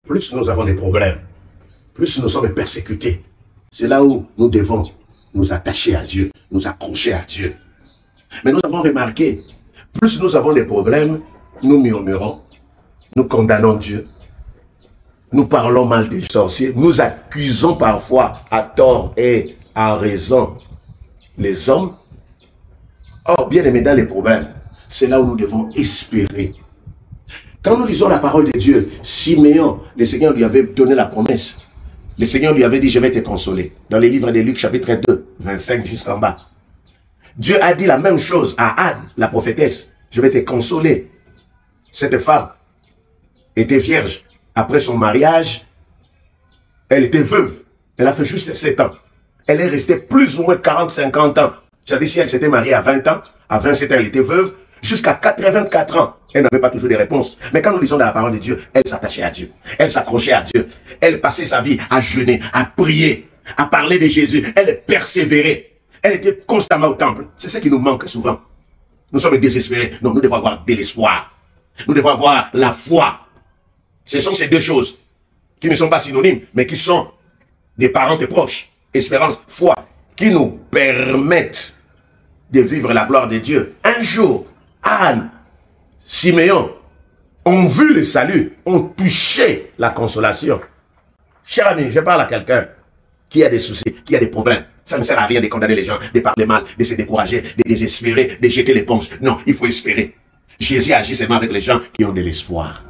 plus nous avons des problèmes, plus nous sommes persécutés. C'est là où nous devons nous attacher à Dieu, nous accrocher à Dieu. Mais nous avons remarqué, plus nous avons des problèmes, nous murmurons, nous condamnons Dieu, nous parlons mal des sorciers, nous accusons parfois à tort et à raison les hommes. Or, bien aimé, dans les problèmes, c'est là où nous devons espérer. Quand nous lisons la parole de Dieu, Siméon, le Seigneur lui avait donné la promesse. Le Seigneur lui avait dit, je vais te consoler. Dans les livres de Luc, chapitre 2, 25 jusqu'en bas. Dieu a dit la même chose à Anne, la prophétesse. Je vais te consoler. Cette femme était vierge. Après son mariage, elle était veuve. Elle a fait juste 7 ans. Elle est restée plus ou moins 40-50 ans. C'est-à-dire si elle s'était mariée à 20 ans, à 27 ans, elle était veuve. Jusqu'à 84 ans, elle n'avait pas toujours des réponses. Mais quand nous lisons dans la parole de Dieu, elle s'attachait à Dieu. Elle s'accrochait à Dieu. Elle passait sa vie à jeûner, à prier, à parler de Jésus. Elle persévérait. Elle était constamment au temple. C'est ce qui nous manque souvent. Nous sommes désespérés. Non, nous devons avoir de l'espoir. Nous devons avoir la foi. Ce sont ces deux choses qui ne sont pas synonymes, mais qui sont des parents et proches. Espérance, foi, qui nous permettent de vivre la gloire de Dieu. Un jour, Anne, Siméon ont vu le salut, ont touché la consolation. Cher ami, je parle à quelqu'un qui a des soucis, qui a des problèmes. Ça ne sert à rien de condamner les gens, de parler mal, de se décourager, de désespérer, de jeter l'éponge. Non, il faut espérer. Jésus agit seulement avec les gens qui ont de l'espoir.